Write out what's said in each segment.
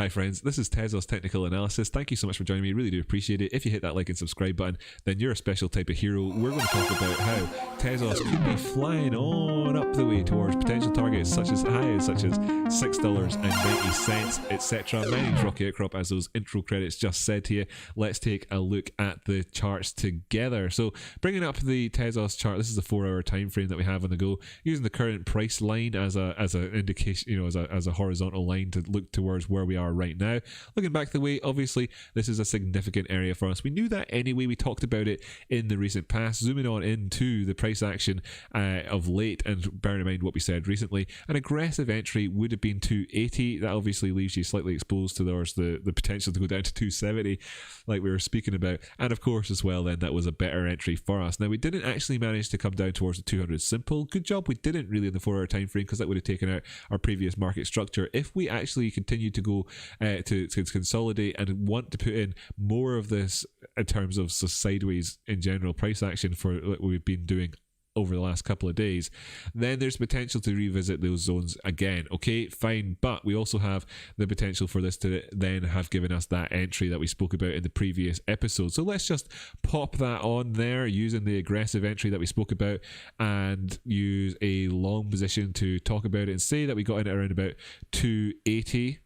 Hi friends, this is Tezos Technical Analysis. Thank you so much for joining me, really do appreciate it. If you hit that like and subscribe button, then you're a special type of hero. We're going to talk about how Tezos could be flying on up the way towards potential targets such as $6.90, etc. My name's Rocky Outcrop, as those intro credits just said to you. Let's take a look at the charts together. So bringing up the Tezos chart, this is the 4-hour time frame that we have on the go, using the current price line as an indication, as a horizontal line to look towards where we are right now. Looking back the way, obviously this is a significant area for us. We knew that anyway. We talked about it in the recent past. Zooming on into the price action of late, and bearing in mind what we said recently, an aggressive entry would have been 280. That obviously leaves you slightly exposed to the potential to go down to 270 like we were speaking about, and of course as well then that was a better entry for us. Now we didn't actually manage to come down towards the 200 simple. Good job we didn't really in the 4-hour time frame, because that would have taken out our previous market structure. If we actually continue to go to consolidate and want to put in more of this in terms of sideways in general price action for what we've been doing over the last couple of days, then there's potential to revisit those zones again. Okay, fine, but we also have the potential for this to then have given us that entry that we spoke about in the previous episode. So let's just pop that on there using the aggressive entry that we spoke about, and use a long position to talk about it and say that we got in at around about 280.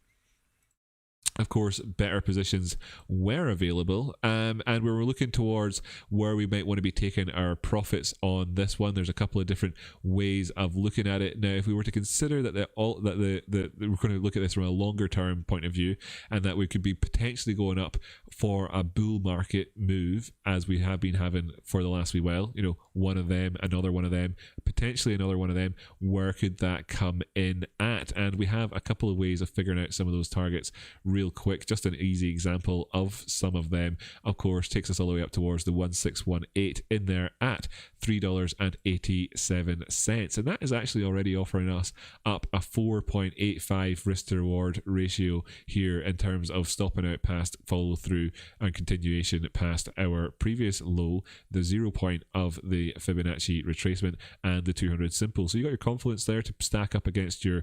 Of course, better positions were available, and we were looking towards where we might want to be taking our profits on this one. There's a couple of different ways of looking at it. Now, if we were to consider that we're going to look at this from a longer term point of view, and that we could be potentially going up for a bull market move, as we have been having for the last wee while, one of them, another one of them, potentially another one of them, where could that come in at? And we have a couple of ways of figuring out some of those targets real quick. Just an easy example of some of them, of course, takes us all the way up towards the 1618 in there at $3.87, and that is actually already offering us up a 4.85 risk to reward ratio here in terms of stopping out past follow through and continuation past our previous low, the 0 point of the Fibonacci retracement, and the 200 simple. So you got your confidence there to stack up against your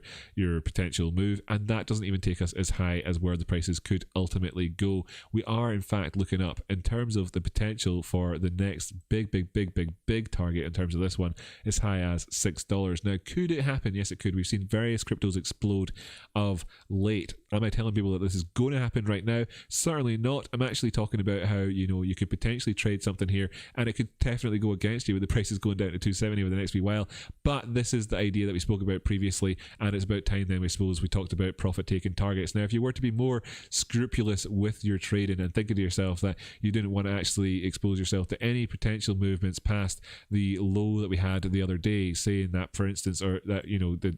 potential move, and that doesn't even take us as high as where the prices could ultimately go. We are in fact looking up in terms of the potential for the next big target in terms of this one, as high as $6. Now, could it happen? Yes, it could. We've seen various cryptos explode of late. Am I telling people that this is going to happen right now? Certainly not. I'm actually talking about how you could potentially trade something here, and it could definitely go against you with the prices going down to 270 over the next wee while. But this is the idea that we spoke about previously, and it's about time then, we suppose, we talked about profit taking targets. Now, if you were to be more scrupulous with your trading and thinking to yourself that you didn't want to actually expose yourself to any potential movements past the low that we had the other day, saying that, for instance, or that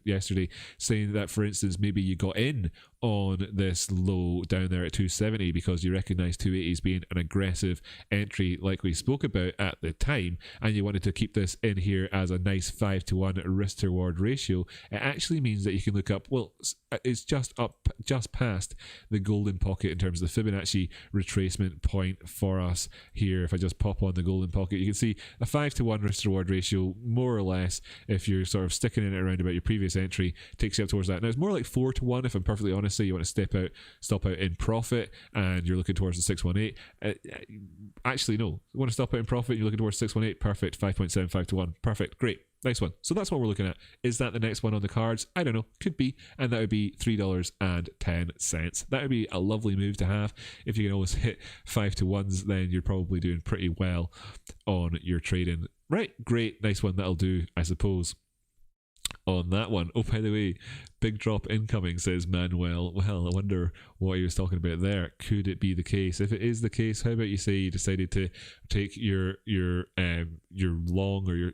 yesterday, saying that, for instance, maybe you got in on this low down there at 270 because you recognize 280 as being an aggressive entry like we spoke about at the time, and you wanted to keep this in here as a nice 5-to-1 risk to reward ratio, it actually means that you can look up, well, it's just past the golden pocket in terms of the Fibonacci retracement point for us here. If I just pop on the golden pocket, you can see a 5-to-1 risk to reward ratio, more or less, if you're sort of sticking in it around about your previous entry, takes you up towards that. Now it's more like 4-to-1 if I'm perfectly honest. Say you want to stop out in profit, and you're looking towards the 618. Actually, no, you want to stop out in profit, you're looking towards 618. Perfect. 5.75 to 1. Perfect. Great. Nice one. So that's what we're looking at. Is that the next one on the cards? I don't know. Could be. And that would be $3.10. That would be a lovely move to have. If you can always hit 5-to-1s, then you're probably doing pretty well on your trading. Right. Great. Nice one. That'll do, I suppose, on that one. Oh, by the way, big drop incoming, says Manuel. Well, I wonder what he was talking about there. Could it be the case? If it is the case, how about you say you decided to take your long, or your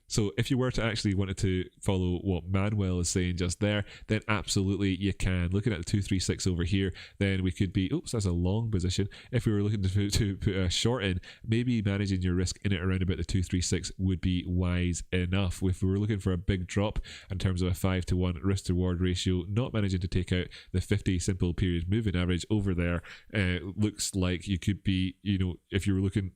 so if you were to actually wanted to follow what Manuel is saying just there, then absolutely you can. Looking at the 236 over here, then we could be, oops, that's a long position. If we were looking to put a short in, maybe managing your risk in it around about the 236 would be wise enough. If we were looking for a big drop in terms of a 5-to-1 risk to reward ratio, not managing to take out the 50 simple period moving average over there, looks like you could be, if you were looking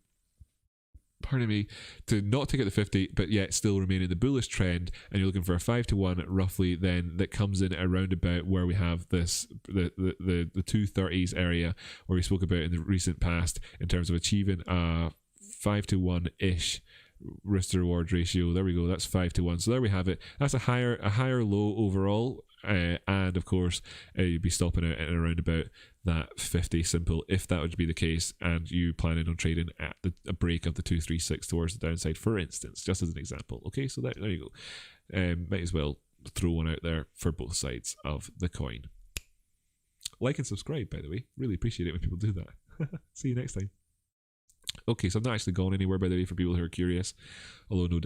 pardon me, to not take out the 50 but yet still remain in the bullish trend, and you're looking for a 5-to-1 roughly then that comes in around about where we have this the 230s area where we spoke about in the recent past in terms of achieving a 5-to-1 ish risk to reward ratio. There we go, that's 5-to-1. So there we have it. That's a higher low overall, and of course you'd be stopping out at around about that 50 simple if that would be the case, and you planning on trading at a break of the 236 towards the downside, for instance, just as an example. Okay, so there you go. Might as well throw one out there for both sides of the coin. Like and subscribe, by the way. Really appreciate it when people do that. See you next time. Okay, so I'm not actually gone anywhere, by the way, for people who are curious, although no doubt